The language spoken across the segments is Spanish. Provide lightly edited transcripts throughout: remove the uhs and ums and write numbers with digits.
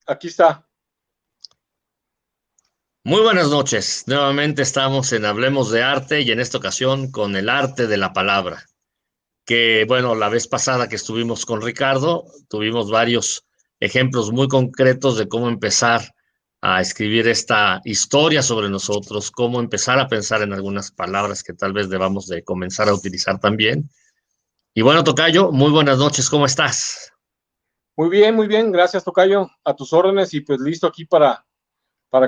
aquí está. Muy buenas noches. Nuevamente estamos en Hablemos de Arte y en esta ocasión con el arte de la palabra. Que bueno, la vez pasada que estuvimos con Ricardo, tuvimos varios ejemplos muy concretos de cómo empezar a escribir esta historia sobre nosotros, cómo empezar a pensar en algunas palabras que tal vez debamos de comenzar a utilizar también. Y bueno, Tocayo, muy buenas noches, ¿cómo estás? Muy bien, gracias, tocayo, a tus órdenes y pues listo aquí para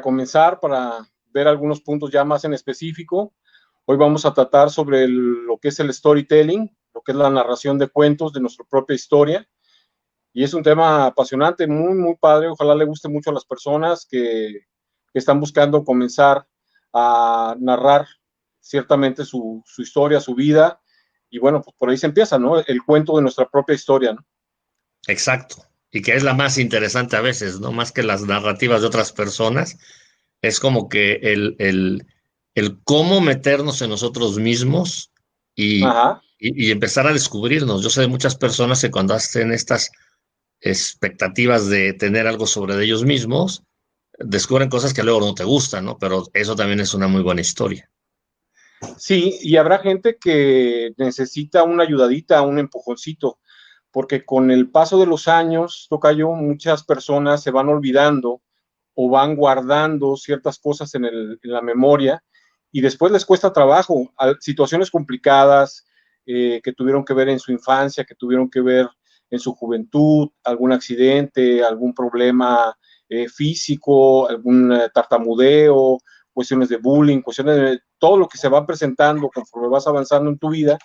comenzar, para ver algunos puntos ya más en específico. Hoy vamos a tratar sobre lo que es el storytelling, lo que es la narración de cuentos de nuestra propia historia. Y es un tema apasionante, muy padre. Ojalá le guste mucho a las personas que están buscando comenzar a narrar ciertamente su historia, su vida. Y bueno, pues por ahí se empieza, ¿no? El cuento de nuestra propia historia, ¿no? Exacto. Y que es la más interesante a veces, ¿no? Más que las narrativas de otras personas, es como que el cómo meternos en nosotros mismos y, Ajá. y empezar a descubrirnos. Yo sé de muchas personas que cuando hacen estas expectativas de tener algo sobre de ellos mismos, descubren cosas que luego no te gustan, ¿no? Pero eso también es una muy buena historia. Sí, y habrá gente que necesita una ayudadita, un empujoncito, porque con el paso de los años, tocayo, muchas personas se van olvidando o van guardando ciertas cosas en la memoria y después les cuesta trabajo. Situaciones complicadas que tuvieron que ver en su infancia, que tuvieron que ver en su juventud, algún accidente, algún problema físico, algún tartamudeo, cuestiones de bullying, cuestiones de todo lo que se va presentando conforme vas avanzando en tu vida,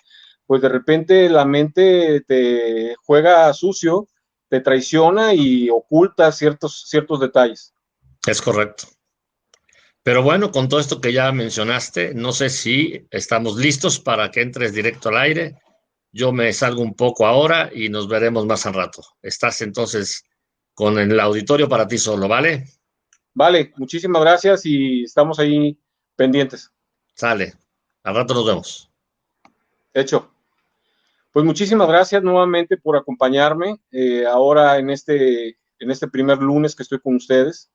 pues de repente la mente te juega sucio, te traiciona y oculta ciertos detalles. Es correcto. Pero bueno, con todo esto que ya mencionaste, no sé si estamos listos para que entres directo al aire. Yo me salgo un poco ahora y nos veremos más al rato. Estás entonces con el auditorio para ti solo, ¿vale? Vale, muchísimas gracias y estamos ahí pendientes. Sale. Al rato nos vemos. Hecho. Pues muchísimas gracias nuevamente por acompañarme ahora en este primer lunes que estoy con ustedes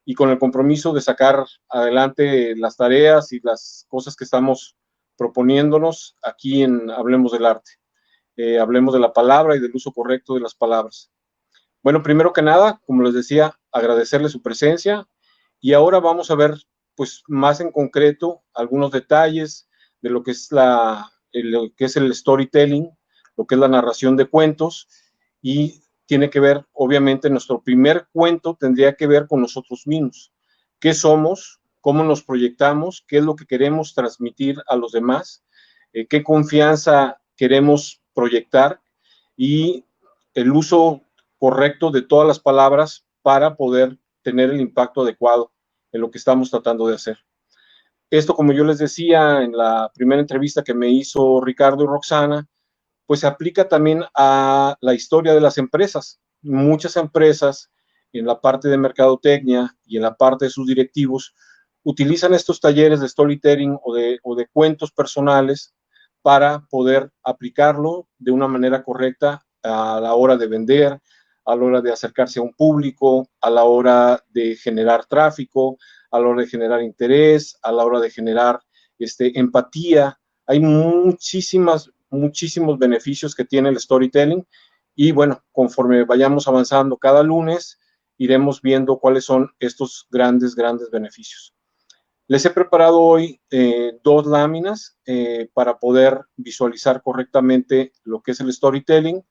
y con el compromiso de sacar adelante las tareas y las cosas que estamos proponiéndonos aquí en Hablemos del Arte. Hablemos de la palabra y del uso correcto de las palabras. Bueno, primero que nada, como les decía, agradecerle su presencia y ahora vamos a ver pues más en concreto algunos detalles de lo que es lo que es el storytelling, lo que es la narración de cuentos y tiene que ver, obviamente, nuestro primer cuento tendría que ver con nosotros mismos. ¿Qué somos? ¿Cómo nos proyectamos? ¿Qué es lo que queremos transmitir a los demás? ¿Qué confianza queremos proyectar? Y el uso correcto de todas las palabras para poder tener el impacto adecuado en lo que estamos tratando de hacer. Esto, como yo les decía en la primera entrevista que me hizo Ricardo y Roxana, pues se aplica también a la historia de las empresas. Muchas empresas en la parte de mercadotecnia y en la parte de sus directivos utilizan estos talleres de storytelling o de cuentos personales para poder aplicarlo de una manera correcta a la hora de vender, a la hora de acercarse a un público, a la hora de generar tráfico, a la hora de generar interés, a la hora de generar empatía. Hay muchísimos beneficios que tiene el storytelling y bueno, conforme vayamos avanzando cada lunes, iremos viendo cuáles son estos grandes beneficios. Les he preparado hoy dos láminas para poder visualizar correctamente lo que es el storytelling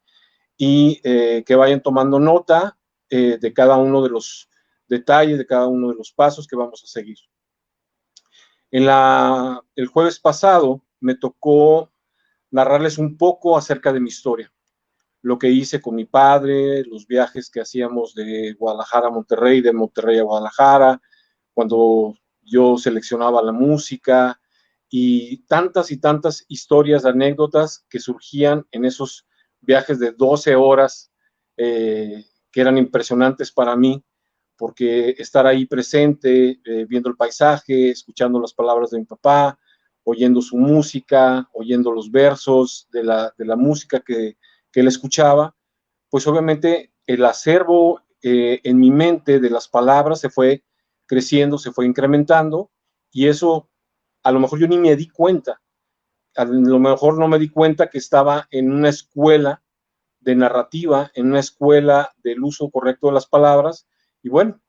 y que vayan tomando nota de cada uno de los detalles, de cada uno de los pasos que vamos a seguir. El jueves pasado me tocó narrarles un poco acerca de mi historia, lo que hice con mi padre, los viajes que hacíamos de Guadalajara a Monterrey, de Monterrey a Guadalajara, cuando yo seleccionaba la música y tantas historias, anécdotas que surgían en esos viajes de 12 horas que eran impresionantes para mí, porque estar ahí presente, viendo el paisaje, escuchando las palabras de mi papá, oyendo su música, oyendo los versos de la música que él escuchaba, pues obviamente el acervo en mi mente de las palabras se fue creciendo, se fue incrementando, y eso a lo mejor yo ni me di cuenta. A lo mejor no me di cuenta que estaba en una escuela de narrativa, en una escuela del uso correcto de las palabras, y bueno,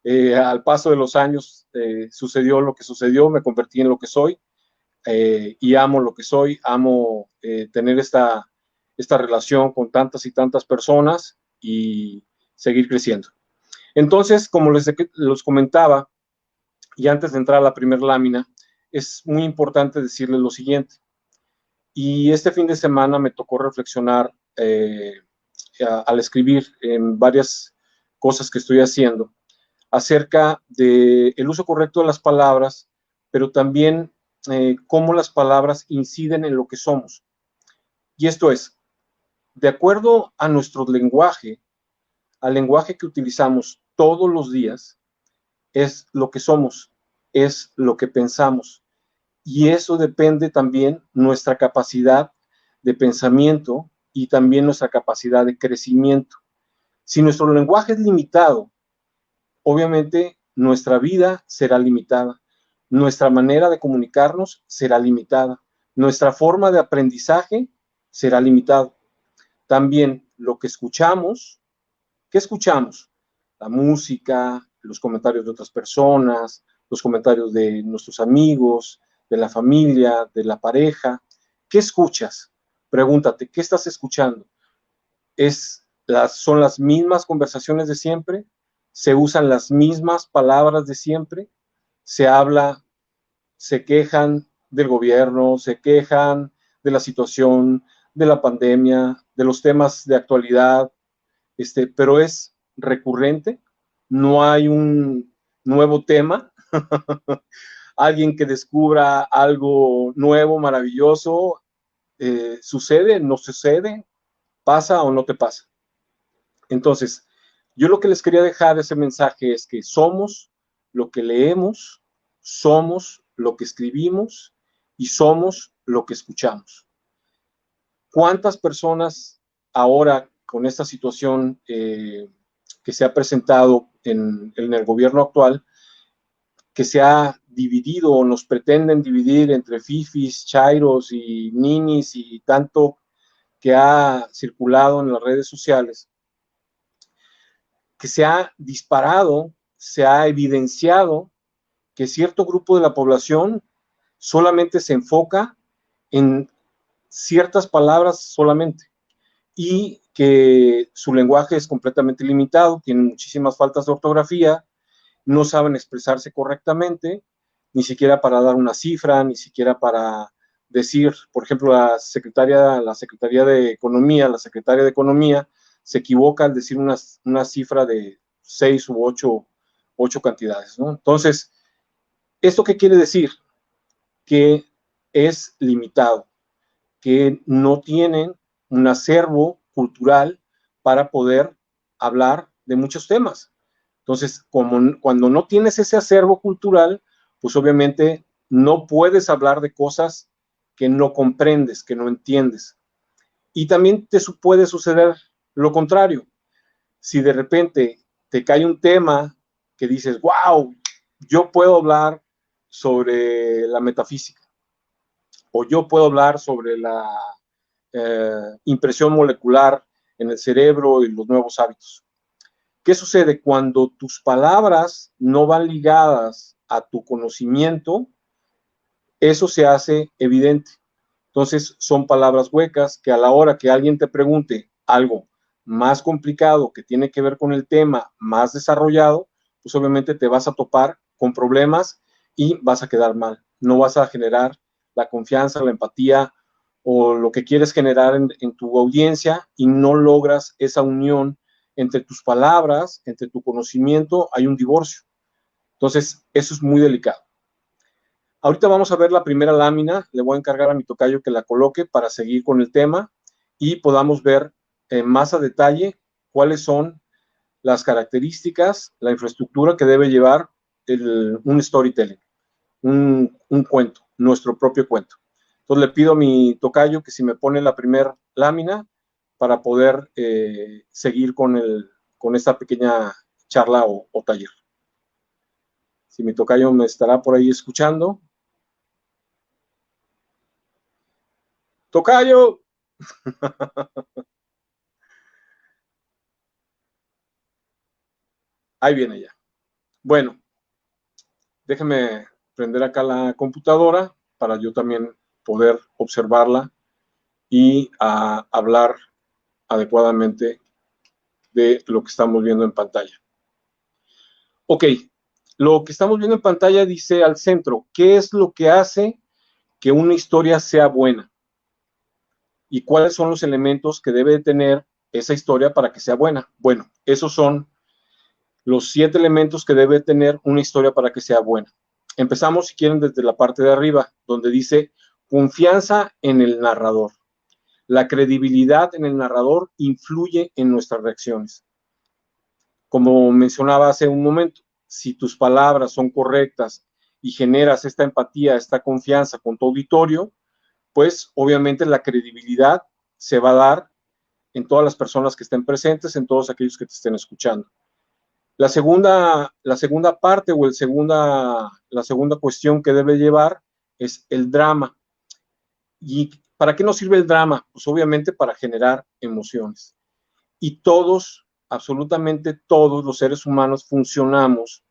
al paso de los años sucedió lo que sucedió, me convertí en lo que soy, y amo lo que soy, amo tener esta relación con tantas y tantas personas y seguir creciendo. Entonces, como les comentaba, y antes de entrar a la primera lámina, es muy importante decirles lo siguiente. Y este fin de semana me tocó reflexionar al escribir en varias cosas que estoy haciendo acerca del uso correcto de las palabras, pero también cómo las palabras inciden en lo que somos. Y esto es, de acuerdo a nuestro lenguaje, al lenguaje que utilizamos todos los días, es lo que somos, es lo que pensamos. Y eso depende también nuestra capacidad de pensamiento y también nuestra capacidad de crecimiento. Si nuestro lenguaje es limitado, obviamente nuestra vida será limitada, nuestra manera de comunicarnos será limitada, nuestra forma de aprendizaje será limitada. También lo que escuchamos, ¿qué escuchamos? La música, los comentarios de otras personas, los comentarios de nuestros amigos, de la familia, de la pareja. ¿Qué escuchas? Pregúntate, ¿qué estás escuchando? ¿Son las mismas conversaciones de siempre? ¿Se usan las mismas palabras de siempre? Se quejan del gobierno, se quejan de la situación, de la pandemia, de los temas de actualidad, pero es recurrente, no hay un nuevo tema, alguien que descubra algo nuevo, maravilloso, sucede, no sucede, pasa o no te pasa. Entonces, yo lo que les quería dejar ese mensaje es que somos lo que leemos, somos lo que escribimos y somos lo que escuchamos. ¿Cuántas personas ahora con esta situación que se ha presentado en el gobierno actual, que se ha dividido o nos pretenden dividir entre fifis, chairos y ninis y tanto que ha circulado en las redes sociales, que se ha disparado, se ha evidenciado que cierto grupo de la población solamente se enfoca en ciertas palabras solamente y que su lenguaje es completamente limitado, tienen muchísimas faltas de ortografía, no saben expresarse correctamente, ni siquiera para dar una cifra, ni siquiera para decir, por ejemplo, la Secretaría de Economía, la secretaria de Economía, se equivoca al decir una cifra de 6 u 8 cantidades, ¿no? Entonces, ¿esto qué quiere decir? Que es limitado, que no tienen un acervo cultural para poder hablar de muchos temas. Entonces, cuando no tienes ese acervo cultural, pues obviamente no puedes hablar de cosas que no comprendes, que no entiendes. Y también te puede suceder lo contrario. Si de repente te cae un tema que dices, wow, yo puedo hablar sobre la metafísica, o yo puedo hablar sobre la impresión molecular en el cerebro y los nuevos hábitos. ¿Qué sucede? Cuando tus palabras no van ligadas a tu conocimiento, eso se hace evidente. Entonces, son palabras huecas que a la hora que alguien te pregunte algo más complicado que tiene que ver con el tema más desarrollado, pues obviamente te vas a topar con problemas y vas a quedar mal. No vas a generar la confianza, la empatía o lo que quieres generar en tu audiencia y no logras esa unión entre tus palabras, entre tu conocimiento, hay un divorcio. Entonces, eso es muy delicado. Ahorita vamos a ver la primera lámina, le voy a encargar a mi tocayo que la coloque para seguir con el tema y podamos ver más a detalle cuáles son las características, la infraestructura que debe llevar un storytelling, un cuento, nuestro propio cuento. Entonces le pido a mi tocayo que si me pone la primera lámina para poder seguir con con esta pequeña charla o taller. Si mi tocayo me estará por ahí escuchando. ¡Tocayo! Ahí viene ya. Bueno, déjeme prender acá la computadora para yo también poder observarla y hablar adecuadamente de lo que estamos viendo en pantalla. Ok, lo que estamos viendo en pantalla dice al centro, ¿qué es lo que hace que una historia sea buena? ¿Y cuáles son los elementos que debe tener esa historia para que sea buena? Bueno, esos son los 7 elementos que debe tener una historia para que sea buena. Empezamos, si quieren, desde la parte de arriba, donde dice confianza en el narrador. La credibilidad en el narrador influye en nuestras reacciones. Como mencionaba hace un momento, si tus palabras son correctas y generas esta empatía, esta confianza con tu auditorio, pues obviamente la credibilidad se va a dar en todas las personas que estén presentes, en todos aquellos que te estén escuchando. La segunda parte o la segunda cuestión que debe llevar es el drama. ¿Y para qué nos sirve el drama? Pues obviamente para generar emociones. Y todos, absolutamente todos los seres humanos funcionamos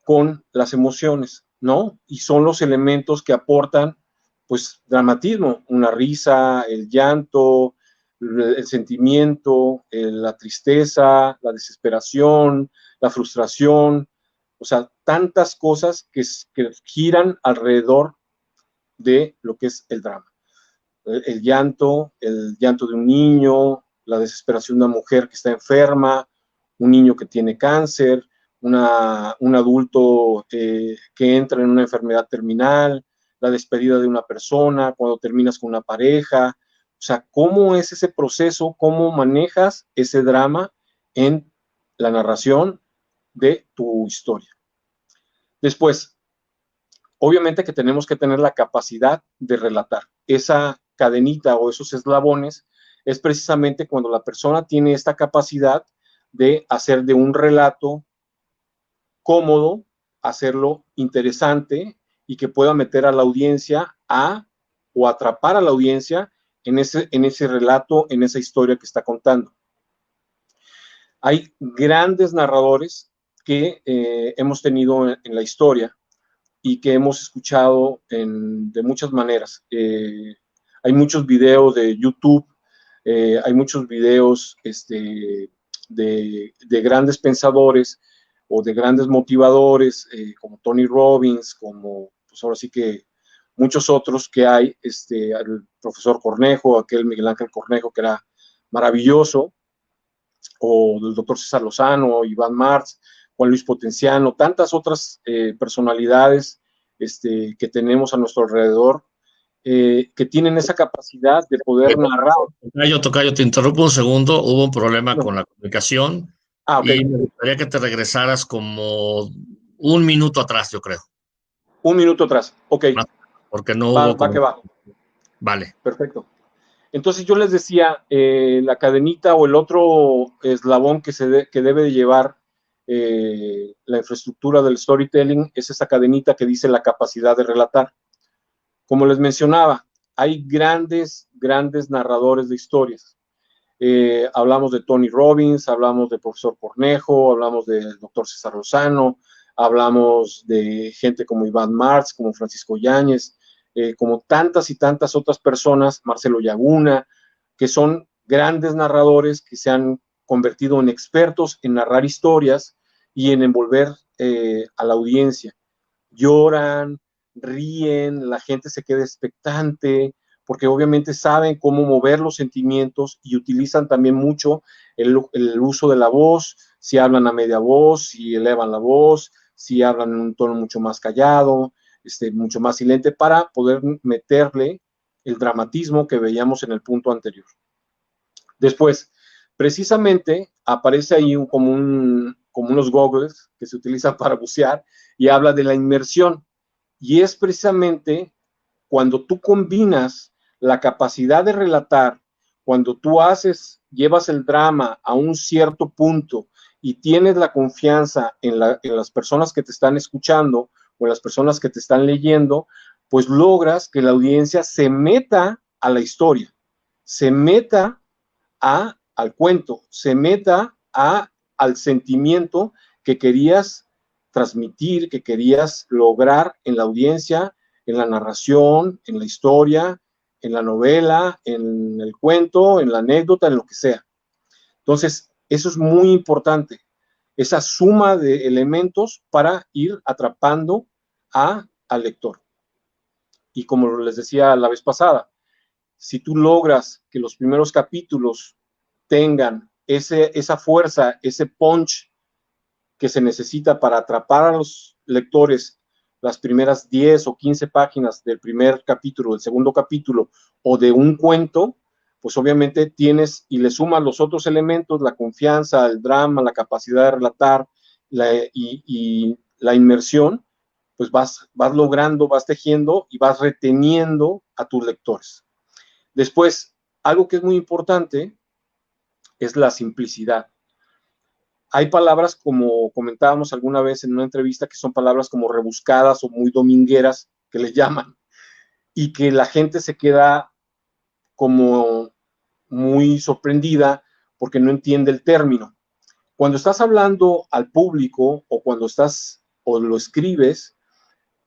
con las emociones, ¿no? Y son los elementos que aportan, pues, dramatismo, una risa, el llanto, el sentimiento, la tristeza, la desesperación, la frustración, o sea, tantas cosas que giran alrededor de lo que es el drama. El llanto de un niño, la desesperación de una mujer que está enferma, un niño que tiene cáncer, un adulto que entra en una enfermedad terminal, la despedida de una persona, cuando terminas con una pareja. O sea, ¿cómo es ese proceso? ¿Cómo manejas ese drama en la narración de tu historia? Después, obviamente que tenemos que tener la capacidad de relatar. Esa cadenita o esos eslabones es precisamente cuando la persona tiene esta capacidad de hacer de un relato cómodo, hacerlo interesante y que pueda meter a la audiencia o atrapar a la audiencia en ese relato, en esa historia que está contando. Hay grandes narradores que hemos tenido en la historia y que hemos escuchado de muchas maneras. Hay muchos videos de YouTube, hay muchos videos de grandes pensadores o de grandes motivadores, como Tony Robbins, como pues ahora sí que muchos otros que hay, el profesor Cornejo, aquel Miguel Ángel Cornejo que era maravilloso, o el doctor César Lozano, Iván Martz, Juan Luis Potenciano, tantas otras personalidades que tenemos a nuestro alrededor, que tienen esa capacidad de poder narrar. Tocayo, te interrumpo un segundo, hubo un problema con la comunicación Okay. Y me gustaría que te regresaras como un minuto atrás, yo creo. Un minuto atrás, ok. Porque no hubo... Va que va. Vale. Perfecto. Entonces yo les decía, la cadenita o el otro eslabón que debe de llevar la infraestructura del storytelling es esa cadenita que dice la capacidad de relatar. Como les mencionaba, hay grandes narradores de historias. Hablamos de Tony Robbins, hablamos del profesor Cornejo, hablamos del doctor César Lozano, hablamos de gente como Iván Martz, como Francisco Yáñez, como tantas y tantas otras personas, Marcelo Laguna, que son grandes narradores que se han convertido en expertos en narrar historias y en envolver a la audiencia. Lloran, ríen, la gente se queda expectante, porque obviamente saben cómo mover los sentimientos y utilizan también mucho el uso de la voz, si hablan a media voz, si elevan la voz, si hablan en un tono mucho más callado, mucho más silente, para poder meterle el dramatismo que veíamos en el punto anterior. Después, precisamente, aparece ahí como unos goggles que se utilizan para bucear y habla de la inmersión. Y es precisamente cuando tú combinas la capacidad de relatar, cuando tú llevas el drama a un cierto punto y tienes la confianza en las personas que te están escuchando o en las personas que te están leyendo, pues logras que la audiencia se meta a la historia, se meta al cuento, se meta al sentimiento que querías transmitir, que querías lograr en la audiencia, en la narración, en la historia, en la novela, en el cuento, en la anécdota, en lo que sea. Entonces, eso es muy importante, esa suma de elementos para ir atrapando al lector. Y como les decía la vez pasada, si tú logras que los primeros capítulos tengan esa fuerza, ese punch que se necesita para atrapar a los lectores las primeras 10 o 15 páginas del primer capítulo, del segundo capítulo o de un cuento, pues obviamente tienes y le sumas los otros elementos, la confianza, el drama, la capacidad de relatar y la inmersión, pues vas logrando, vas tejiendo y vas reteniendo a tus lectores. Después, algo que es muy importante es la simplicidad. Hay palabras, como comentábamos alguna vez en una entrevista, que son palabras como rebuscadas o muy domingueras, que les llaman, y que la gente se queda como muy sorprendida porque no entiende el término. Cuando estás hablando al público o cuando lo escribes,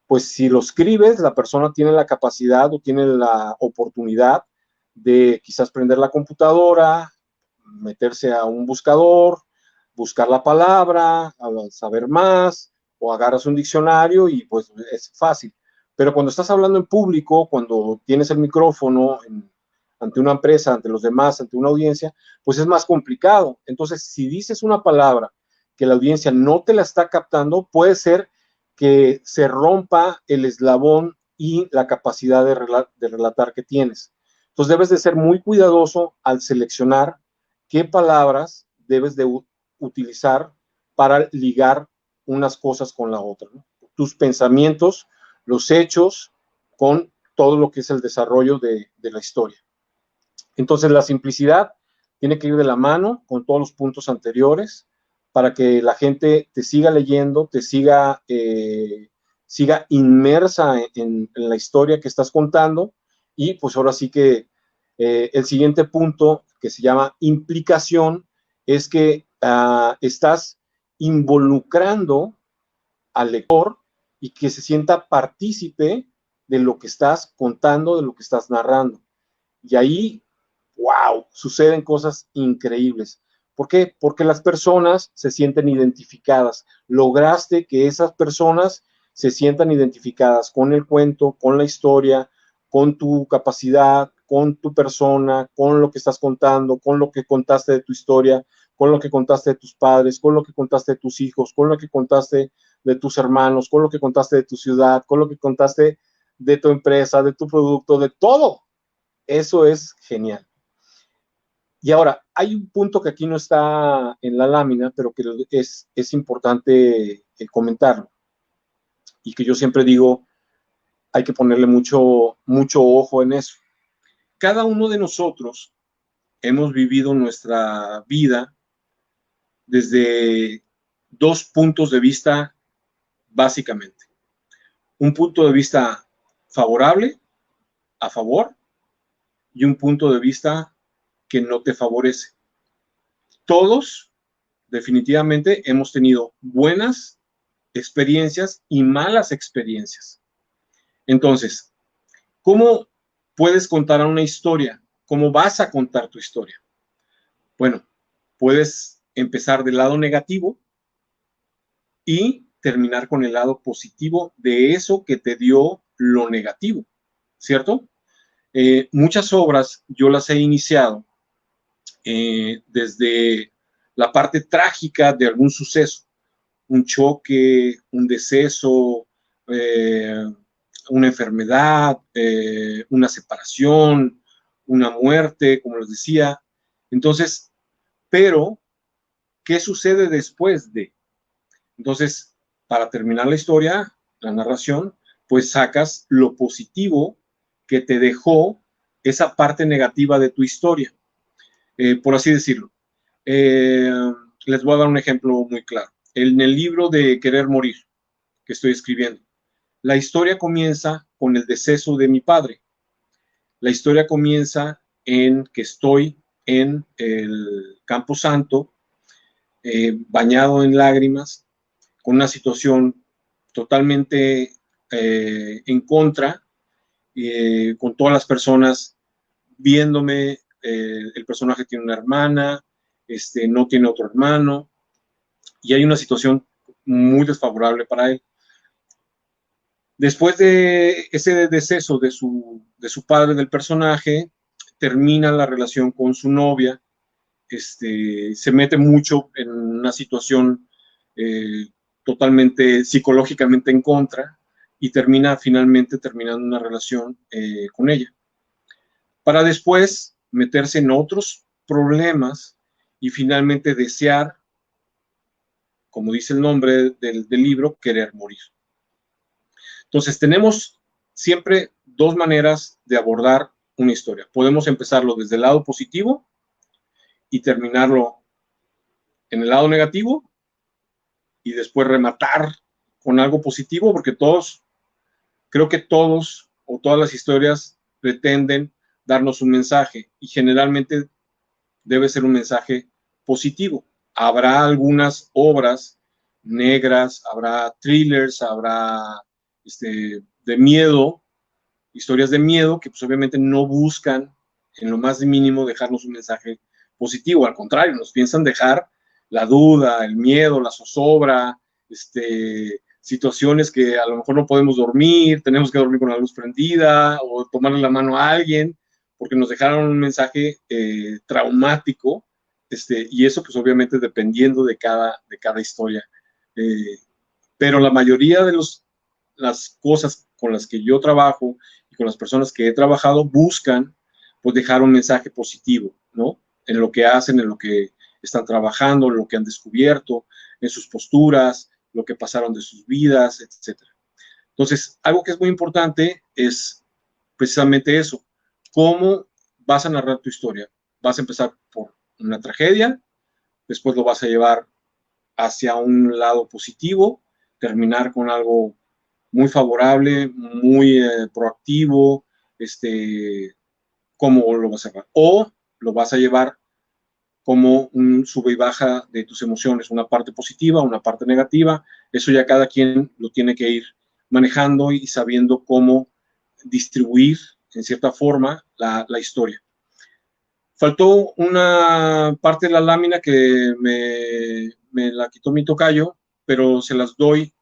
pues si lo escribes, la persona tiene la capacidad o tiene la oportunidad de quizás prender la computadora, meterse a un buscador, buscar la palabra, saber más, o agarras un diccionario y pues es fácil. Pero cuando estás hablando en público, cuando tienes el micrófono ante una empresa, ante los demás, ante una audiencia, pues es más complicado. Entonces, si dices una palabra que la audiencia no te la está captando, puede ser que se rompa el eslabón y la capacidad de relatar que tienes. Entonces debes de ser muy cuidadoso al seleccionar qué palabras debes de utilizar para ligar unas cosas con la otra, ¿no? Tus pensamientos, los hechos, con todo lo que es el desarrollo de la historia. Entonces la simplicidad tiene que ir de la mano con todos los puntos anteriores para que la gente te siga leyendo, te siga inmersa en la historia que estás contando. Y pues ahora sí que el siguiente punto, que se llama implicación, es que estás involucrando al lector y que se sienta partícipe de lo que estás contando, de lo que estás narrando. Y ahí, wow, suceden cosas increíbles. ¿Por qué? Porque las personas se sienten identificadas. Lograste que esas personas se sientan identificadas con el cuento, con la historia, con tu capacidad, con tu persona, con lo que estás contando, con lo que contaste de tu historia, con lo que contaste de tus padres, con lo que contaste de tus hijos, con lo que contaste de tus hermanos, con lo que contaste de tu ciudad, con lo que contaste de tu empresa, de tu producto, de todo. Eso es genial. Y ahora, hay un punto que aquí no está en la lámina, pero que es importante comentarlo. Y que yo siempre digo, hay que ponerle mucho ojo en eso. Cada uno de nosotros hemos vivido nuestra vida desde dos puntos de vista, básicamente. Un punto de vista favorable, a favor, y un punto de vista que no te favorece. Todos, definitivamente, hemos tenido buenas experiencias y malas experiencias. Entonces, ¿cómo puedes contar una historia? ¿Cómo vas a contar tu historia? Bueno, puedes empezar del lado negativo y terminar con el lado positivo de eso que te dio lo negativo, ¿cierto? Muchas obras yo las he iniciado desde la parte trágica de algún suceso, un choque, un deceso, una enfermedad, una separación, una muerte, como les decía. Entonces, pero, ¿qué sucede después de? Entonces, para terminar la historia, la narración, pues sacas lo positivo que te dejó esa parte negativa de tu historia, por así decirlo. les voy a dar un ejemplo muy claro. En el libro de Querer Morir, que estoy escribiendo, la historia comienza con el deceso de mi padre. La historia comienza en que estoy en el Campo Santo, bañado en lágrimas, con una situación totalmente en contra, con todas las personas viéndome. El personaje tiene una hermana, no tiene otro hermano, y hay una situación muy desfavorable para él. Después de ese deceso de su padre, del personaje, termina la relación con su novia, se mete mucho en una situación totalmente psicológicamente en contra y termina finalmente terminando una relación con ella, para después meterse en otros problemas y finalmente desear, como dice el nombre del libro, querer morir. Entonces, tenemos siempre dos maneras de abordar una historia. Podemos empezarlo desde el lado positivo y terminarlo en el lado negativo y después rematar con algo positivo, porque creo que todos o todas las historias pretenden darnos un mensaje y generalmente debe ser un mensaje positivo. Habrá algunas obras negras, habrá thrillers, habrá de miedo, historias de miedo que pues obviamente no buscan en lo más mínimo dejarnos un mensaje positivo, al contrario, nos piensan dejar la duda, el miedo, la zozobra, situaciones que a lo mejor no podemos dormir, tenemos que dormir con la luz prendida o tomarle la mano a alguien porque nos dejaron un mensaje traumático, y eso pues obviamente dependiendo de cada historia. Pero la mayoría de las cosas con las que yo trabajo y con las personas que he trabajado buscan pues dejar un mensaje positivo, ¿no? En lo que hacen, en lo que están trabajando, en lo que han descubierto, en sus posturas, lo que pasaron de sus vidas, etc. Entonces, algo que es muy importante es precisamente eso. ¿Cómo vas a narrar tu historia? Vas a empezar por una tragedia, después lo vas a llevar hacia un lado positivo, terminar con algo muy favorable, muy proactivo, ¿cómo lo vas a llevar? O lo vas a llevar como un sube y baja de tus emociones, una parte positiva, una parte negativa, eso ya cada quien lo tiene que ir manejando y sabiendo cómo distribuir en cierta forma la historia. Faltó una parte de la lámina que me la quitó mi tocayo, pero se las doy.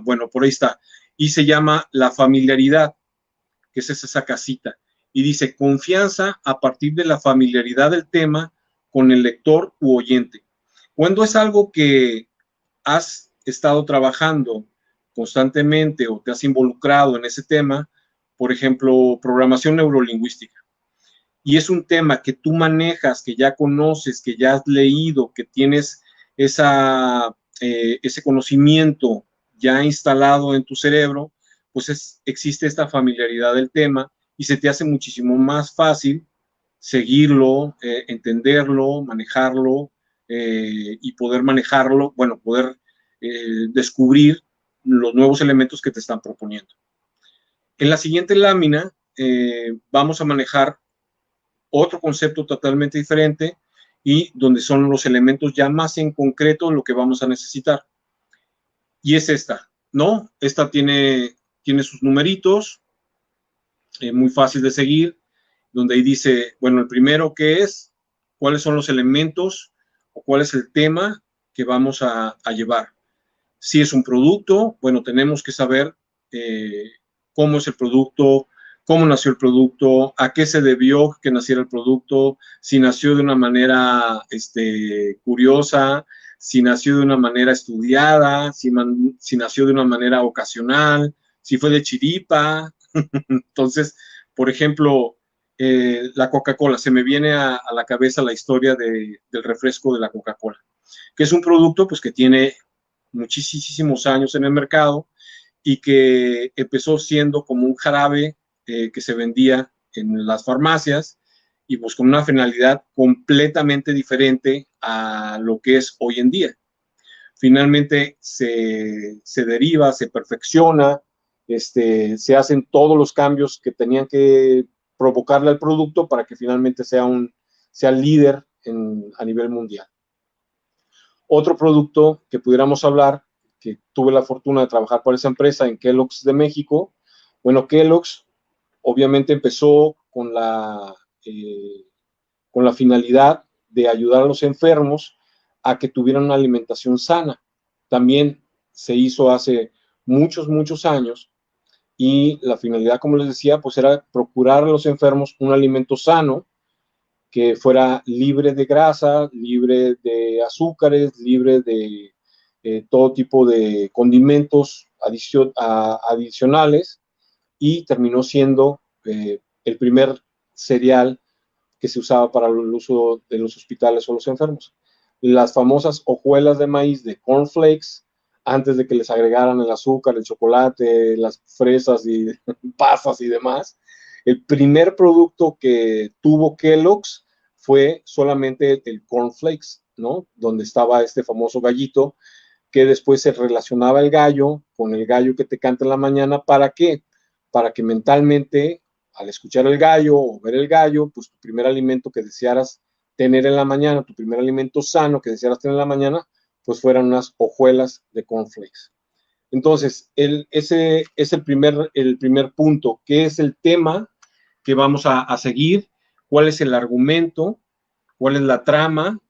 Bueno, por ahí está. Y se llama la familiaridad, que es esa casita. Y dice, confianza a partir de la familiaridad del tema con el lector u oyente. Cuando es algo que has estado trabajando constantemente o te has involucrado en ese tema, por ejemplo, programación neurolingüística, y es un tema que tú manejas, que ya conoces, que ya has leído, que tienes ese conocimiento ya instalado en tu cerebro, pues existe esta familiaridad del tema y se te hace muchísimo más fácil seguirlo, entenderlo, manejarlo y poder manejarlo, bueno, poder descubrir los nuevos elementos que te están proponiendo. En la siguiente lámina vamos a manejar otro concepto totalmente diferente y donde son los elementos ya más en concreto lo que vamos a necesitar. Y es esta, ¿no? Esta tiene sus numeritos, muy fácil de seguir, donde ahí dice, bueno, el primero que es, cuáles son los elementos o cuál es el tema que vamos a llevar. Si es un producto, bueno, tenemos que saber cómo es el producto, cómo nació el producto, a qué se debió que naciera el producto, si nació de una manera curiosa, si nació de una manera estudiada, si nació de una manera ocasional, si fue de chiripa. Entonces, por ejemplo, la Coca-Cola, se me viene a la cabeza la historia del refresco de la Coca-Cola, que es un producto pues que tiene muchísimos años en el mercado y que empezó siendo como un jarabe que se vendía en las farmacias y pues con una finalidad completamente diferente a lo que es hoy en día. Finalmente se deriva, se perfecciona, se hacen todos los cambios que tenían que provocarle al producto para que finalmente sea líder a nivel mundial. Otro producto que pudiéramos hablar, que tuve la fortuna de trabajar para esa empresa en Kellogg's de México. Bueno, Kellogg's obviamente empezó con la finalidad de ayudar a los enfermos a que tuvieran una alimentación sana. También se hizo hace muchos, muchos años, y la finalidad, como les decía, pues era procurar a los enfermos un alimento sano, que fuera libre de grasa, libre de azúcares, libre de todo tipo de condimentos adicionales, y terminó siendo el primer cereal que se usaba para el uso de los hospitales o los enfermos. Las famosas hojuelas de maíz de cornflakes, antes de que les agregaran el azúcar, el chocolate, las fresas y pasas y demás, el primer producto que tuvo Kellogg's fue solamente el cornflakes, ¿no? Donde estaba este famoso gallito, que después se relacionaba el gallo con el gallo que te canta en la mañana. ¿Para qué? Para que mentalmente, al escuchar el gallo o ver el gallo, pues tu primer alimento que desearas tener en la mañana, tu primer alimento sano que desearas tener en la mañana, pues fueran unas hojuelas de cornflakes. Entonces, ese es el primer punto. ¿Qué es el tema que vamos a seguir? ¿Cuál es el argumento? ¿Cuál es la trama?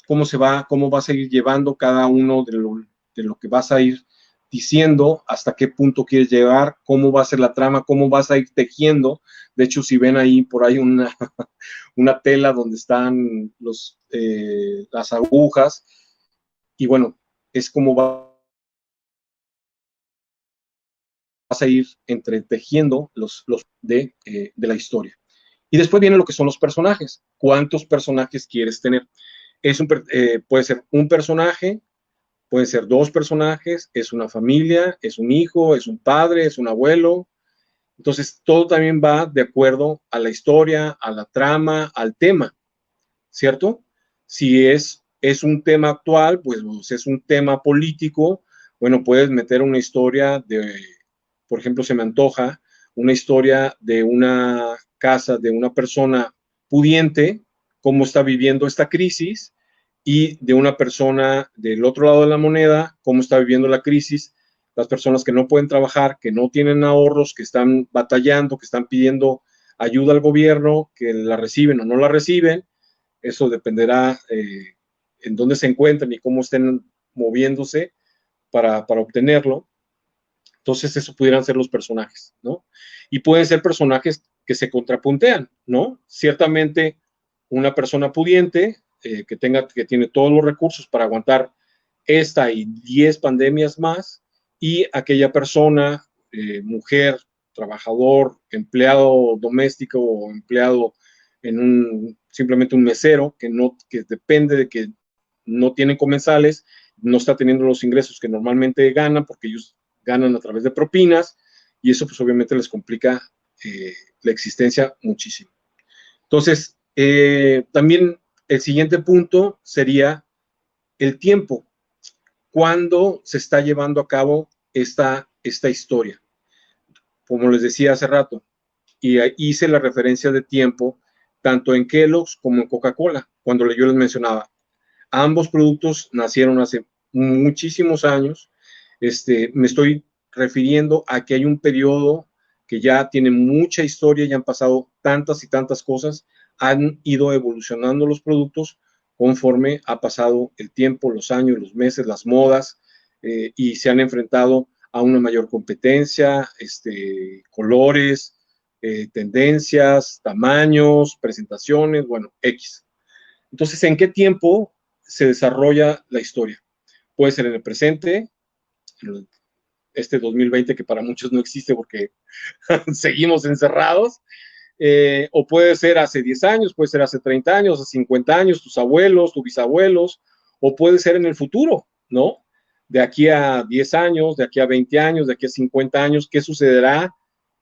¿Cómo va a seguir llevando cada uno de lo que vas a ir diciendo? ¿Hasta qué punto quieres llegar? ¿Cómo va a ser la trama? ¿Cómo vas a ir tejiendo? De hecho, si ven ahí por ahí una tela donde están las agujas, y bueno, es como vas a ir entretejiendo los de la historia. Y después viene lo que son los personajes. ¿Cuántos personajes quieres tener? Puede ser un personaje, pueden ser dos personajes, es una familia, es un hijo, es un padre, es un abuelo. Entonces, todo también va de acuerdo a la historia, a la trama, al tema, ¿cierto? Si es un tema actual, pues es un tema político, bueno, puedes meter una historia por ejemplo, se me antoja una historia de una casa de una persona pudiente, cómo está viviendo esta crisis, y de una persona del otro lado de la moneda, cómo está viviendo la crisis, las personas que no pueden trabajar, que no tienen ahorros, que están batallando, que están pidiendo ayuda al gobierno, que la reciben o no la reciben. Eso dependerá en dónde se encuentren y cómo estén moviéndose para obtenerlo. Entonces, eso pudieran ser los personajes, ¿no? Y pueden ser personajes que se contrapuntean, ¿no? Ciertamente, una persona pudiente que tiene todos los recursos para aguantar esta y 10 pandemias más, y aquella persona, mujer, trabajador, empleado doméstico o empleado simplemente un mesero que depende de que no tienen comensales, no está teniendo los ingresos que normalmente ganan porque ellos ganan a través de propinas, y eso pues obviamente les complica la existencia muchísimo. Entonces, también el siguiente punto sería el tiempo. ¿Cuándo se está llevando a cabo esta historia? Como les decía hace rato, y hice la referencia de tiempo tanto en Kellogg's como en Coca-Cola, cuando yo les mencionaba. Ambos productos nacieron hace muchísimos años. Me estoy refiriendo a que hay un periodo que ya tiene mucha historia, ya han pasado tantas y tantas cosas, han ido evolucionando los productos conforme ha pasado el tiempo, los años, los meses, las modas, y se han enfrentado a una mayor competencia, colores, tendencias, tamaños, presentaciones, bueno, X. Entonces, ¿en qué tiempo se desarrolla la historia? Puede ser en el presente, en este 2020 que para muchos no existe porque seguimos encerrados, o puede ser hace 10 años, puede ser hace 30 años, hace 50 años, tus abuelos, tus bisabuelos, o puede ser en el futuro, ¿no? De aquí a 10 años, de aquí a 20 años, de aquí a 50 años, ¿qué sucederá?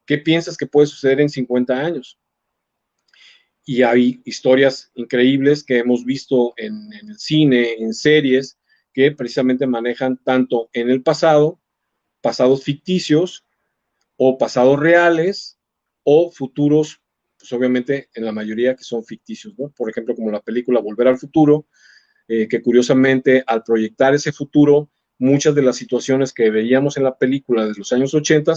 ¿Qué piensas que puede suceder en 50 años? y hay historias increíbles que hemos visto en el cine, en series, que precisamente manejan tanto en el pasado, pasados ficticios, o pasados reales, o futuros, pues obviamente en la mayoría que son ficticios, ¿no? Por ejemplo, como la película Volver al Futuro, que curiosamente al proyectar ese futuro, muchas de las situaciones que veíamos en la película de los años 80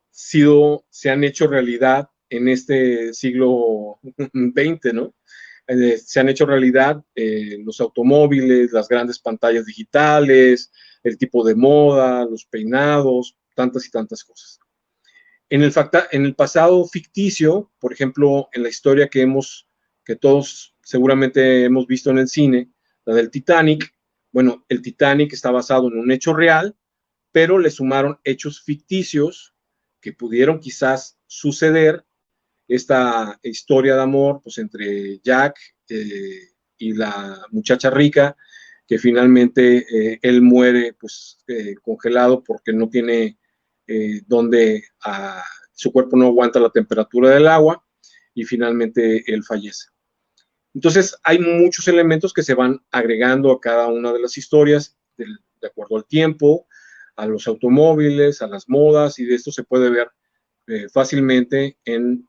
se han hecho realidad en este siglo XX, ¿no? Se han hecho realidad los automóviles, las grandes pantallas digitales, el tipo de moda, los peinados, tantas y tantas cosas. En el pasado ficticio, por ejemplo, en la historia que todos seguramente hemos visto en el cine, la del Titanic, bueno, el Titanic está basado en un hecho real, pero le sumaron hechos ficticios que pudieron quizás suceder. Esta historia de amor, pues entre Jack y la muchacha rica, que finalmente él muere pues congelado porque no tiene donde su cuerpo no aguanta la temperatura del agua y finalmente él fallece. Entonces hay muchos elementos que se van agregando a cada una de las historias de acuerdo al tiempo, a los automóviles, a las modas, y de esto se puede ver fácilmente en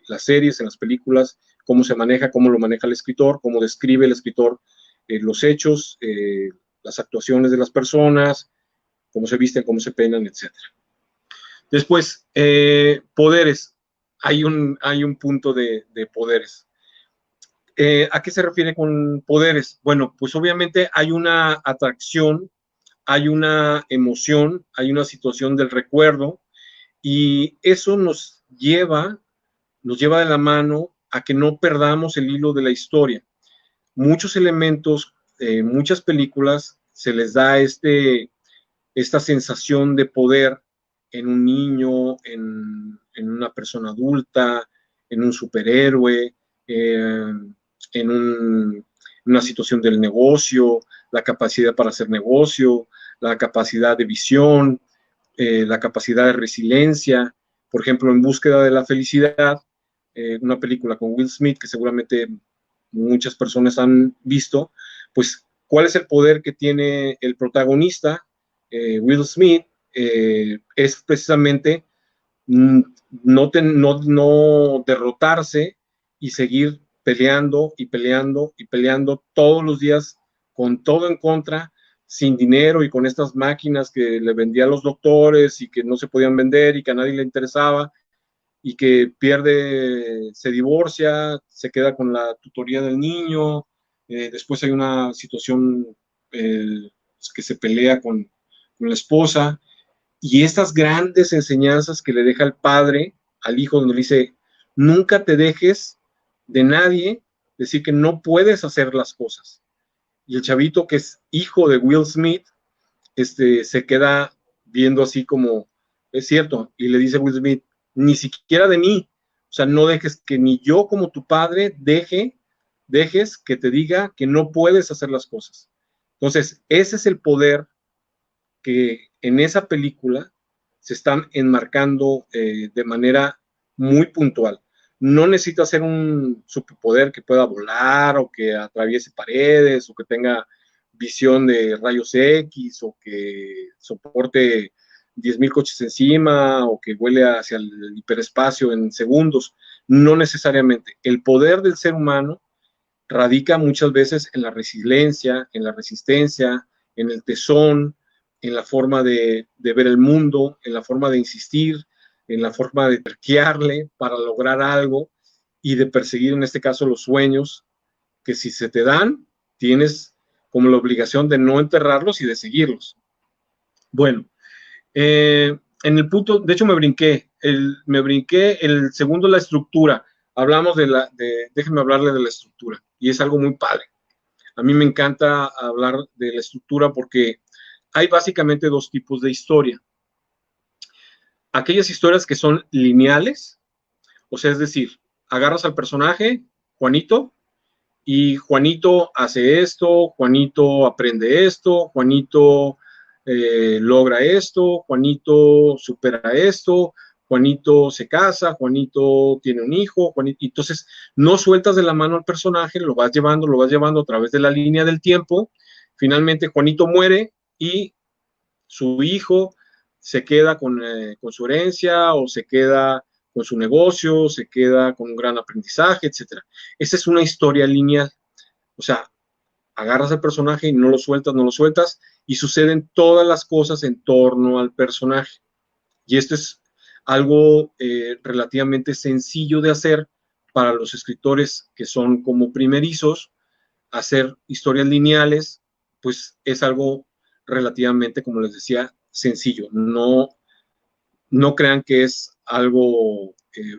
las series, en las películas, cómo se maneja, cómo lo maneja el escritor, cómo describe el escritor los hechos, las actuaciones de las personas, cómo se visten, cómo se peinan, etc. Después, poderes. Hay un punto de poderes. ¿A qué se refiere con poderes? Bueno, pues obviamente hay una atracción, hay una emoción, hay una situación del recuerdo, y eso nos lleva de la mano a que no perdamos el hilo de la historia. Muchos elementos, muchas películas, se les da esta sensación de poder en un niño, en una persona adulta, en un superhéroe, en una situación del negocio, la capacidad para hacer negocio, la capacidad de visión, la capacidad de resiliencia. Por ejemplo, En Búsqueda de la Felicidad, una película con Will Smith que seguramente muchas personas han visto, pues, ¿cuál es el poder que tiene el protagonista, Will Smith? Es precisamente no derrotarse y seguir peleando y peleando y peleando todos los días con todo en contra, sin dinero y con estas máquinas que le vendía a los doctores y que no se podían vender y que a nadie le interesaba, y que pierde, se divorcia, se queda con la tutoría del niño, después hay una situación que se pelea con la esposa, y estas grandes enseñanzas que le deja el padre al hijo, donde le dice, nunca te dejes de nadie decir que no puedes hacer las cosas. Y el chavito, que es hijo de Will Smith, se queda viendo así como, es cierto, y le dice a Will Smith, ni siquiera de mí, o sea, no dejes que ni yo como tu padre dejes que te diga que no puedes hacer las cosas. Entonces, ese es el poder que en esa película se están enmarcando de manera muy puntual. No necesita ser un superpoder que pueda volar o que atraviese paredes o que tenga visión de rayos X o que soporte 10,000 coches encima o que vuele hacia el hiperespacio en segundos. No necesariamente. El poder del ser humano radica muchas veces en la resiliencia, en la resistencia, en el tesón, en la forma de ver el mundo, en la forma de insistir, en la forma de terquearle para lograr algo y de perseguir, en este caso, los sueños, que si se te dan, tienes como la obligación de no enterrarlos y de seguirlos. Bueno, en el punto, de hecho me brinqué el segundo, la estructura. Hablamos déjenme hablarle de la estructura, y es algo muy padre. A mí me encanta hablar de la estructura porque hay básicamente dos tipos de historia. Aquellas historias que son lineales, o sea, es decir, agarras al personaje, Juanito, y Juanito hace esto, Juanito aprende esto, Juanito logra esto, Juanito supera esto, Juanito se casa, Juanito tiene un hijo, Juanito, y entonces no sueltas de la mano al personaje, lo vas llevando a través de la línea del tiempo. Finalmente Juanito muere y su hijo se queda con su herencia o se queda con su negocio, se queda con un gran aprendizaje, etc. Esa es una historia lineal. O sea, agarras al personaje y no lo sueltas, y suceden todas las cosas en torno al personaje. Y esto es algo relativamente sencillo de hacer para los escritores que son como primerizos. Hacer historias lineales, pues es algo relativamente, como les decía, sencillo. No crean que es algo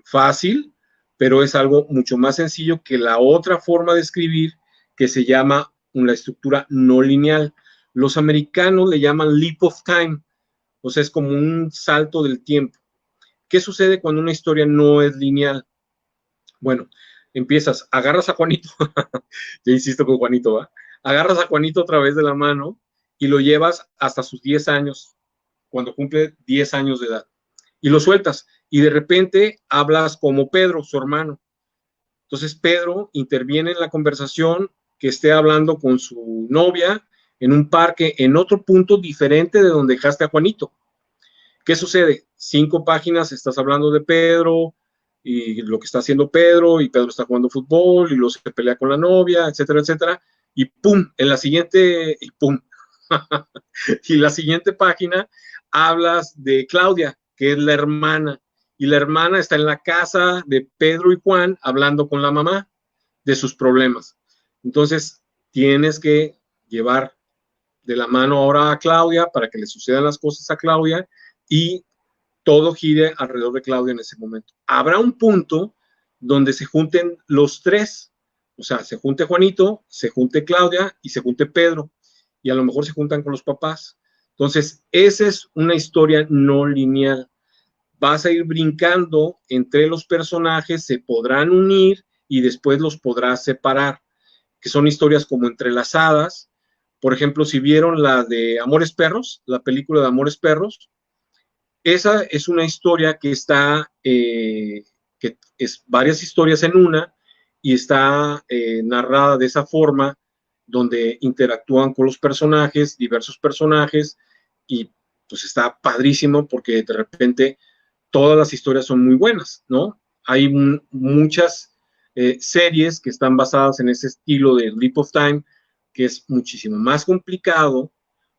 fácil, pero es algo mucho más sencillo que la otra forma de escribir que se llama una estructura no lineal. Los americanos le llaman leap of time, o sea, es como un salto del tiempo. ¿Qué sucede cuando una historia no es lineal? Bueno, agarras a Juanito, ya insisto con Juanito, ¿va? Agarras a Juanito a través de la mano y lo llevas hasta sus 10 años, cuando cumple 10 años de edad, y lo sueltas, y de repente hablas como Pedro, su hermano. Entonces Pedro interviene en la conversación, que esté hablando con su novia en un parque, en otro punto diferente de donde dejaste a Juanito. ¿Qué sucede? 5 páginas estás hablando de Pedro y lo que está haciendo Pedro, y Pedro está jugando fútbol y luego se pelea con la novia, etcétera, etcétera, y pum, en la siguiente, y pum, y la siguiente página hablas de Claudia, que es la hermana, y la hermana está en la casa de Pedro y Juan hablando con la mamá de sus problemas. Entonces, tienes que llevar de la mano ahora a Claudia para que le sucedan las cosas a Claudia y todo gire alrededor de Claudia en ese momento. Habrá un punto donde se junten los tres, o sea, se junte Juanito, se junte Claudia y se junte Pedro, y a lo mejor se juntan con los papás. Entonces, esa es una historia no lineal. Vas a ir brincando entre los personajes, se podrán unir y después los podrás separar, que son historias como entrelazadas. Por ejemplo, si vieron la de Amores Perros, la película de Amores Perros, esa es una historia que está, que es varias historias en una, y está narrada de esa forma, donde interactúan con los personajes, diversos personajes, y pues está padrísimo porque de repente todas las historias son muy buenas, ¿no? Hay muchas series que están basadas en ese estilo de Leap of Time, que es muchísimo más complicado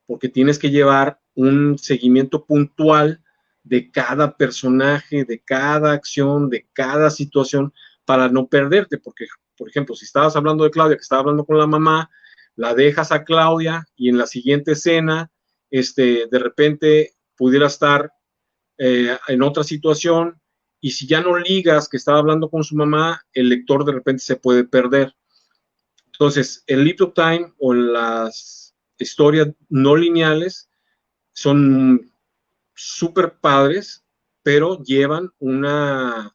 porque tienes que llevar un seguimiento puntual de cada personaje, de cada acción, de cada situación, para no perderte, porque, por ejemplo, si estabas hablando de Claudia, que estaba hablando con la mamá, la dejas a Claudia y en la siguiente escena, de repente pudiera estar en otra situación, y si ya no ligas que estaba hablando con su mamá, el lector de repente se puede perder. Entonces, el Leap of Time o las historias no lineales son súper padres, pero llevan una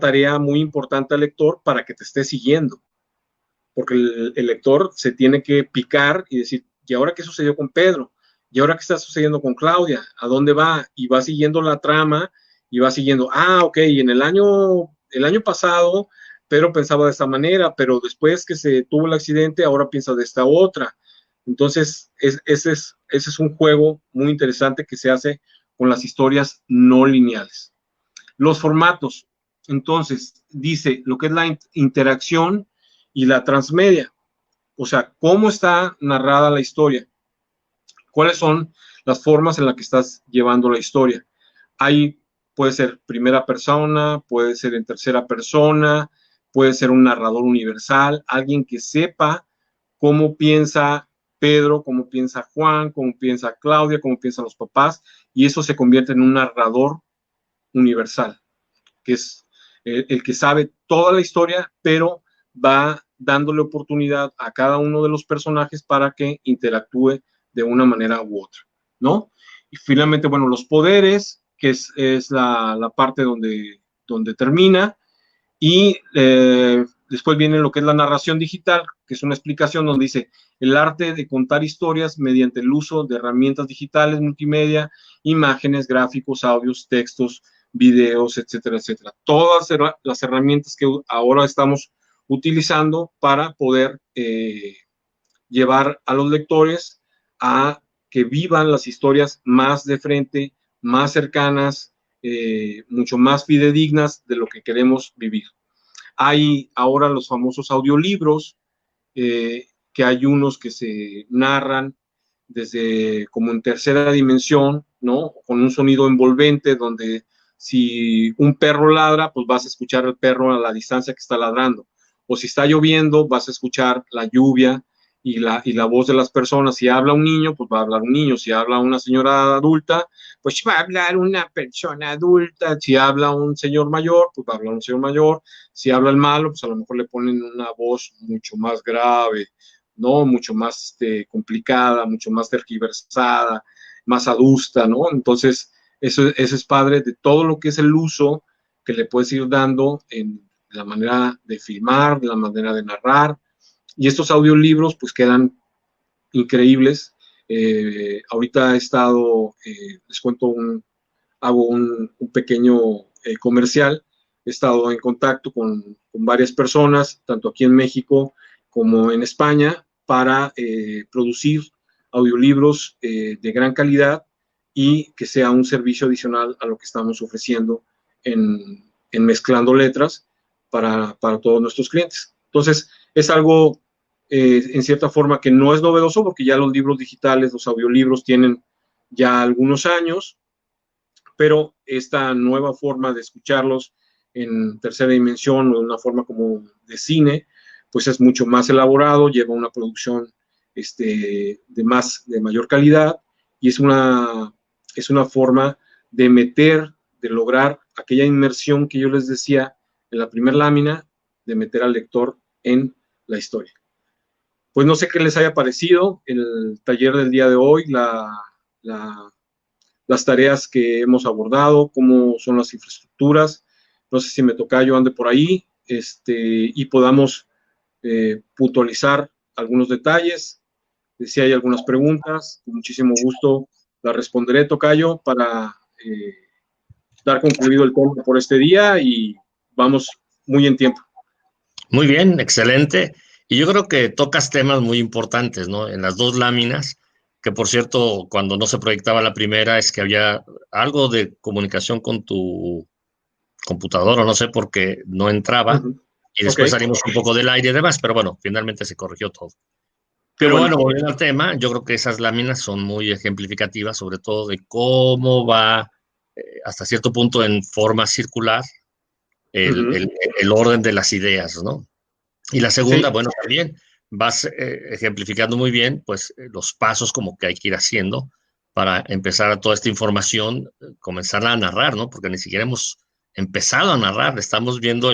tarea muy importante al lector para que te esté siguiendo, porque el lector se tiene que picar y decir, ¿y ahora qué sucedió con Pedro? ¿Y ahora qué está sucediendo con Claudia? ¿A dónde va? Y va siguiendo la trama y va siguiendo, ok, en el año pasado Pedro pensaba de esta manera, pero después que se tuvo el accidente, ahora piensa de esta otra. Entonces, ese es un juego muy interesante que se hace con las historias no lineales. Los formatos. Entonces, dice lo que es la interacción y la transmedia. O sea, cómo está narrada la historia. ¿Cuáles son las formas en las que estás llevando la historia? Puede ser primera persona, puede ser en tercera persona, puede ser un narrador universal, alguien que sepa cómo piensa Pedro, cómo piensa Juan, cómo piensa Claudia, cómo piensan los papás, y eso se convierte en un narrador universal, que es el que sabe toda la historia, pero va dándole oportunidad a cada uno de los personajes para que interactúe de una manera u otra, ¿no? Y finalmente, bueno, los poderes, que es la parte donde termina, y después viene lo que es la narración digital, que es una explicación donde dice el arte de contar historias mediante el uso de herramientas digitales, multimedia, imágenes, gráficos, audios, textos, videos, etcétera, etcétera. Todas las herramientas que ahora estamos utilizando para poder llevar a los lectores a que vivan las historias más de frente, más cercanas, mucho más fidedignas de lo que queremos vivir. Hay ahora los famosos audiolibros, que hay unos que se narran desde como en tercera dimensión, ¿no? Con un sonido envolvente donde si un perro ladra, pues vas a escuchar al perro a la distancia que está ladrando. O si está lloviendo, vas a escuchar la lluvia y la voz de las personas. Si habla un niño, pues va a hablar un niño. Si habla una señora adulta, pues va a hablar una persona adulta. Si habla un señor mayor, pues va a hablar un señor mayor. Si habla el malo, pues a lo mejor le ponen una voz mucho más grave, ¿no? Mucho más complicada, mucho más tergiversada, más adusta, ¿no? Entonces, eso es padre de todo lo que es el uso que le puedes ir dando en la manera de filmar, de la manera de narrar. Y estos audiolibros, pues quedan increíbles. Ahorita he estado, les cuento, hago un pequeño comercial. He estado en contacto con varias personas, tanto aquí en México como en España, para producir audiolibros de gran calidad y que sea un servicio adicional a lo que estamos ofreciendo en Mezclando Letras para todos nuestros clientes. Entonces, es algo en cierta forma que no es novedoso porque ya los libros digitales, los audiolibros tienen ya algunos años, pero esta nueva forma de escucharlos en tercera dimensión o de una forma como de cine, pues es mucho más elaborado, lleva una producción de mayor calidad y es una forma de lograr aquella inmersión que yo les decía en la primera lámina, de meter al lector en la historia. Pues no sé qué les haya parecido el taller del día de hoy, las tareas que hemos abordado, cómo son las infraestructuras. No sé si me toca yo ande por ahí y podamos puntualizar algunos detalles. Si hay algunas preguntas, con muchísimo gusto las responderé, Tocayo, para dar concluido el tema por este día y vamos muy en tiempo. Muy bien, excelente. Y yo creo que tocas temas muy importantes, ¿no? En las dos láminas, que por cierto, cuando no se proyectaba la primera, es que había algo de comunicación con tu computadora, no sé por qué no entraba, y después salimos un poco del aire y demás, pero bueno, finalmente se corrigió todo. Pero bueno, volviendo al tema, yo creo que esas láminas son muy ejemplificativas, sobre todo de cómo va, hasta cierto punto en forma circular, el orden de las ideas, ¿no? Y la segunda, sí, bueno, también vas ejemplificando muy bien, pues, los pasos como que hay que ir haciendo para empezar a toda esta información, comenzarla a narrar, ¿no? Porque ni siquiera hemos empezado a narrar, estamos viendo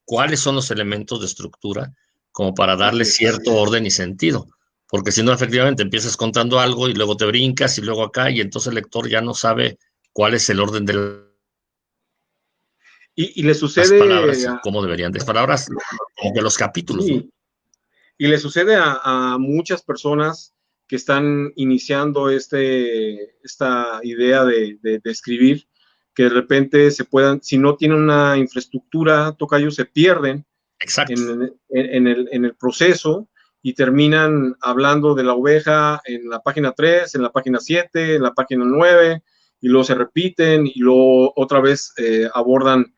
cuáles son los elementos de estructura como para darle cierto orden y sentido. Porque si no, efectivamente, empiezas contando algo y luego te brincas y luego acá, y entonces el lector ya no sabe cuál es el orden de y le sucede las palabras y cómo deberían de palabras, como que los capítulos, sí, ¿no? Y le sucede a muchas personas que están iniciando esta idea de escribir, que de repente si no tienen una infraestructura, tocayo, se pierden en el proceso y terminan hablando de la oveja en la página 3, en la página 7, en la página 9, y luego se repiten y luego otra vez abordan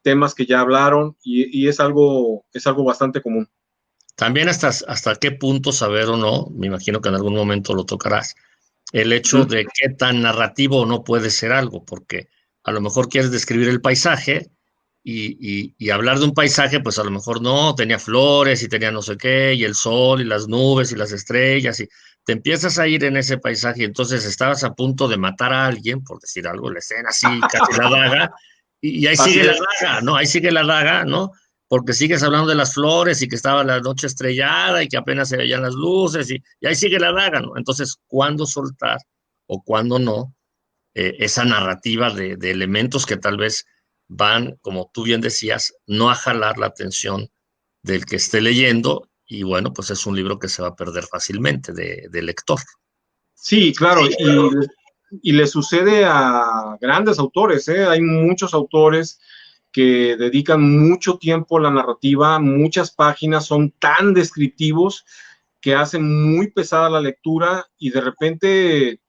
temas que ya hablaron y es algo bastante común. También hasta qué punto saber o no, me imagino que en algún momento lo tocarás, el hecho de qué tan narrativo o no puede ser algo, porque a lo mejor quieres describir el paisaje y hablar de un paisaje, pues a lo mejor no, tenía flores y tenía no sé qué, y el sol y las nubes y las estrellas, y te empiezas a ir en ese paisaje, y entonces estabas a punto de matar a alguien, por decir algo, la escena así, casi la daga, y ahí sigue la daga, ¿no? Ahí sigue la daga, ¿no? Porque sigues hablando de las flores y que estaba la noche estrellada y que apenas se veían las luces y ahí sigue la daga, ¿no? Entonces, ¿cuándo soltar o cuándo no esa narrativa de elementos que tal vez van, como tú bien decías, no a jalar la atención del que esté leyendo y bueno, pues es un libro que se va a perder fácilmente de lector. Sí, claro, Y le sucede a grandes autores, ¿eh? Hay muchos autores que dedican mucho tiempo a la narrativa, muchas páginas, son tan descriptivos que hacen muy pesada la lectura y de repente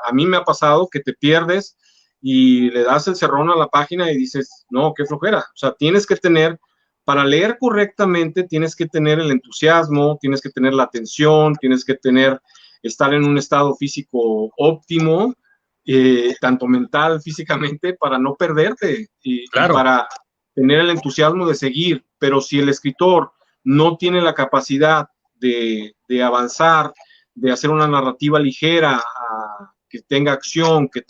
a mí me ha pasado que te pierdes y le das el cerrón a la página y dices, no, qué flojera. O sea, tienes que tener, para leer correctamente, tienes que tener el entusiasmo, tienes que tener la atención, tienes que tener, estar en un estado físico óptimo, tanto mental, físicamente, para no perderte y Claro. para tener el entusiasmo de seguir. Pero si el escritor no tiene la capacidad de avanzar, de hacer una narrativa ligera, que tenga acción, que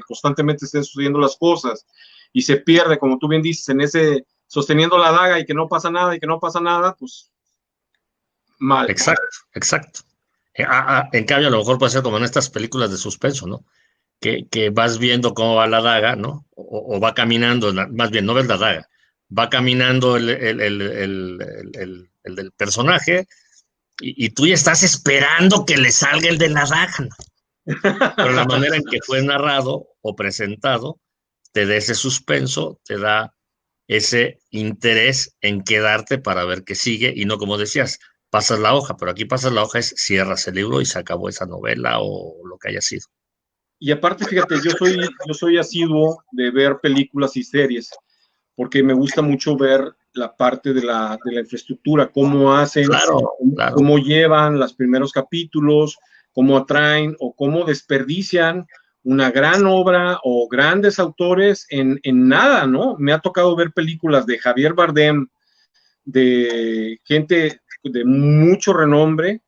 constantemente estén sucediendo las cosas, y se pierde, como tú bien dices, en ese sosteniendo la daga y que no pasa nada y que no pasa nada, pues mal. Exacto, exacto. En cambio, a lo mejor puede ser como en estas películas de suspenso, ¿no? Que vas viendo cómo va la daga, ¿no? O va caminando, más bien, no ves la daga, va caminando el del personaje y tú ya estás esperando que le salga el de la daga, ¿no? Pero la manera en que fue narrado o presentado te da ese suspenso, te da ese interés en quedarte para ver qué sigue y no como decías, pasas la hoja, pero aquí pasas la hoja es cierras el libro y se acabó esa novela o lo que haya sido. Y aparte, fíjate, yo soy asiduo de ver películas y series, porque me gusta mucho ver la parte de la infraestructura, cómo hacen, Claro, claro. cómo llevan los primeros capítulos, cómo atraen o cómo desperdician una gran obra o grandes autores en nada, ¿no? Me ha tocado ver películas de Javier Bardem, de gente de mucho renombre,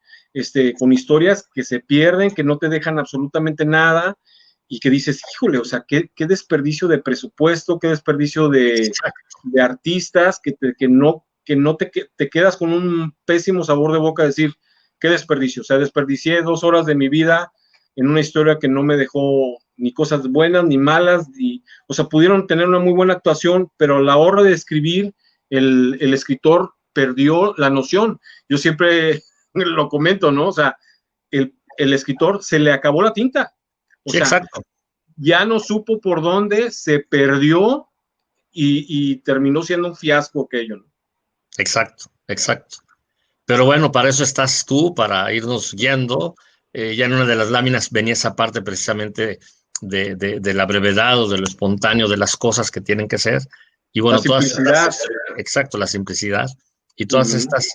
con historias que se pierden, que no te dejan absolutamente nada y que dices, híjole, o sea, qué desperdicio de presupuesto, qué desperdicio de artistas, que no te quedas con un pésimo sabor de boca, decir, qué desperdicio, o sea, desperdicié 2 horas de mi vida en una historia que no me dejó ni cosas buenas ni malas, o sea, pudieron tener una muy buena actuación, pero a la hora de escribir, el escritor perdió la noción. Yo siempre lo comento, ¿no? O sea, el escritor se le acabó la tinta. O Sí, sea, exacto. ya no supo por dónde, se perdió y terminó siendo un fiasco aquello, ¿no? Exacto, exacto. Pero bueno, para eso estás tú, para irnos guiando. Ya en una de las láminas venía esa parte precisamente de la brevedad o de lo espontáneo de las cosas que tienen que ser. Y La bueno, todas simplicidad. estas, exacto, la simplicidad y todas estas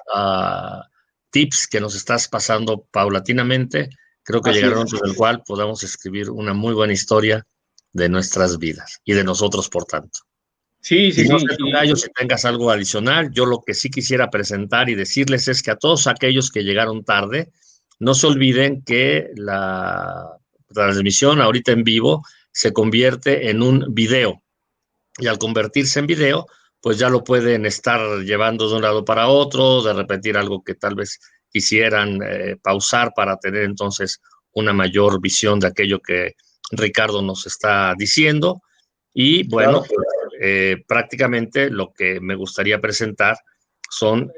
tips que nos estás pasando paulatinamente, creo que Así llegará un es. momento en el cual podamos escribir una muy buena historia de nuestras vidas y de nosotros, por tanto. Sí, Y sí, no sí. sé, Tocayo, si tengas algo adicional. Yo lo que sí quisiera presentar y decirles es que a todos aquellos que llegaron tarde, no se olviden que la transmisión ahorita en vivo se convierte en un video. Y al convertirse en video, pues ya lo pueden estar llevando de un lado para otro, de repetir algo que tal vez quisieran pausar para tener entonces una mayor visión de aquello que Ricardo nos está diciendo. Y bueno, Claro. pues, prácticamente lo que me gustaría presentar son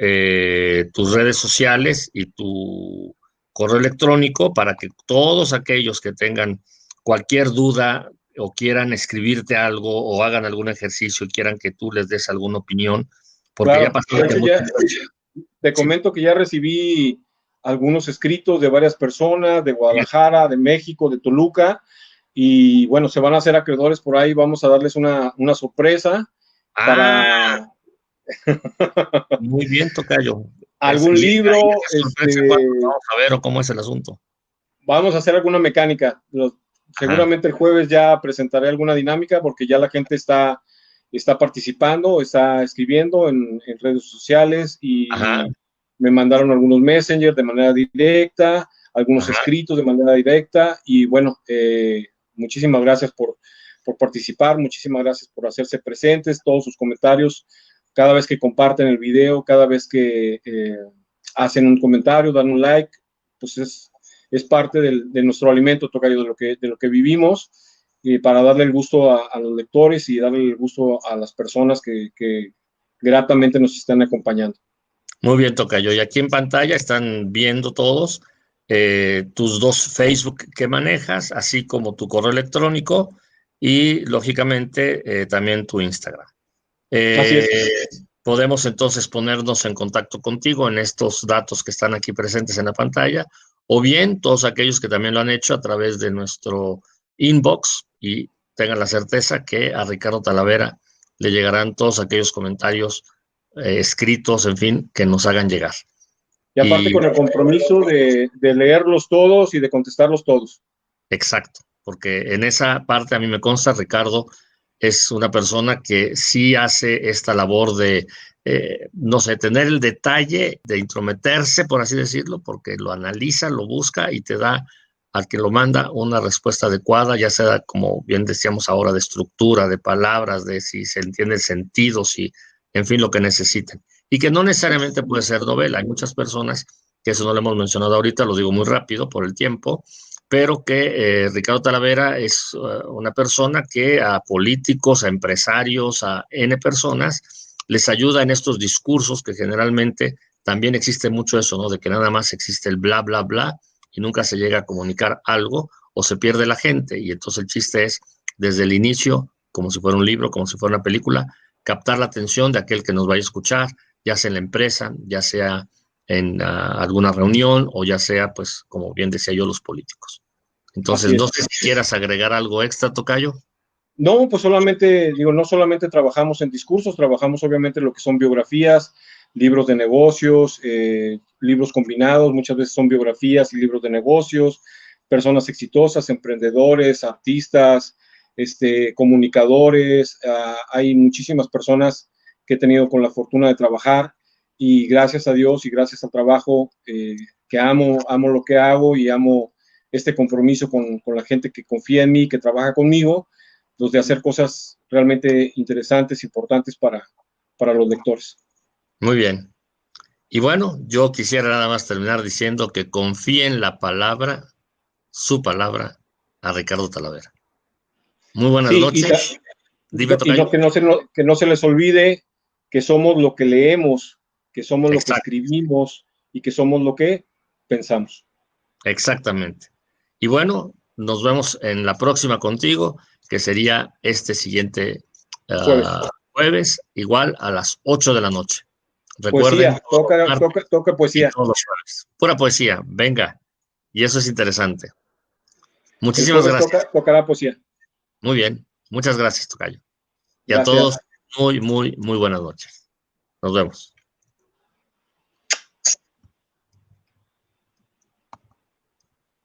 tus redes sociales y tu correo electrónico para que todos aquellos que tengan cualquier duda o quieran escribirte algo o hagan algún ejercicio y quieran que tú les des alguna opinión, porque ya Claro. pasó De que hecho, muchos... te Sí. comento que ya recibí algunos escritos de varias personas de Guadalajara, de México, de Toluca, y bueno, se van a hacer acreedores por ahí. Vamos a darles una sorpresa Ah, para muy bien, Tocayo. algún Y ahí libro. esa sorpresa, ¿cuándo vamos a ver o cómo es el asunto? Vamos a hacer alguna mecánica. Ajá, Seguramente el jueves ya presentaré alguna dinámica porque ya la gente está participando, está escribiendo en redes sociales ajá, y me mandaron algunos messengers de manera directa, algunos ajá. escritos de manera directa y bueno, muchísimas gracias por participar, muchísimas gracias por hacerse presentes, todos sus comentarios, cada vez que comparten el video, cada vez que hacen un comentario, dan un like, pues es parte de nuestro alimento, Tocayo, de lo que vivimos, y para darle el gusto a los lectores y darle el gusto a las personas que gratamente nos están acompañando. Muy bien, Tocayo. Y aquí en pantalla están viendo todos. tus dos Facebook que manejas, así como tu correo electrónico y, lógicamente, también tu Instagram. Así es. Podemos entonces ponernos en contacto contigo en estos datos que están aquí presentes en la pantalla, o bien todos aquellos que también lo han hecho a través de nuestro inbox, y tengan la certeza que a Ricardo Talavera le llegarán todos aquellos comentarios escritos, en fin, que nos hagan llegar. Y aparte con el compromiso de leerlos todos y de contestarlos todos. Exacto, porque en esa parte a mí me consta, Ricardo es una persona que sí hace esta labor de, no sé, tener el detalle de intrometerse, por así decirlo, porque lo analiza, lo busca y te da al que lo manda una respuesta adecuada, ya sea, como bien decíamos ahora, de estructura, de palabras, de si se entiende el sentido, si, en fin, lo que necesiten. Y que no necesariamente puede ser novela. Hay muchas personas, que eso no lo hemos mencionado ahorita, lo digo muy rápido por el tiempo, pero que Ricardo Talavera es una persona que a políticos, a empresarios, a N personas, les ayuda en estos discursos que generalmente también existe mucho eso, ¿no? De que nada más existe el bla, bla, bla y nunca se llega a comunicar algo o se pierde la gente. Y entonces el chiste es, desde el inicio, como si fuera un libro, como si fuera una película, captar la atención de aquel que nos vaya a escuchar, ya sea en la empresa, ya sea en alguna reunión o ya sea, pues, como bien decía yo, los políticos. Entonces, no sé si quieras agregar algo extra, Tocayo. No, pues solamente, digo, no solamente trabajamos en discursos, trabajamos obviamente lo que son biografías, libros de negocios, libros combinados, muchas veces son biografías y libros de negocios, personas exitosas, emprendedores, artistas, comunicadores, hay muchísimas personas que he tenido con la fortuna de trabajar y gracias a Dios y gracias al trabajo que amo lo que hago y amo este compromiso con la gente que confía en mí, que trabaja conmigo, pues de hacer cosas realmente interesantes, importantes para los lectores. Muy bien. Y bueno, yo quisiera nada más terminar diciendo que confíen la palabra, su palabra, a Ricardo Talavera. Muy buenas Sí, noches. Dime, y Tocayo. que no se les olvide que somos lo que leemos, que somos lo que Exacto, escribimos y que somos lo que pensamos. exactamente. Y bueno, nos vemos en la próxima contigo, que sería este siguiente Jueves. jueves, igual a las 8 de la noche. Recuerden, Poesía, toca y poesía. todos los jueves. Pura poesía, venga. Y eso es interesante. El Muchísimas jueves gracias. tocará poesía. Muy bien. Muchas gracias, Tocayo. Y a todos, Gracias. muy, muy, muy buenas noches. Nos vemos.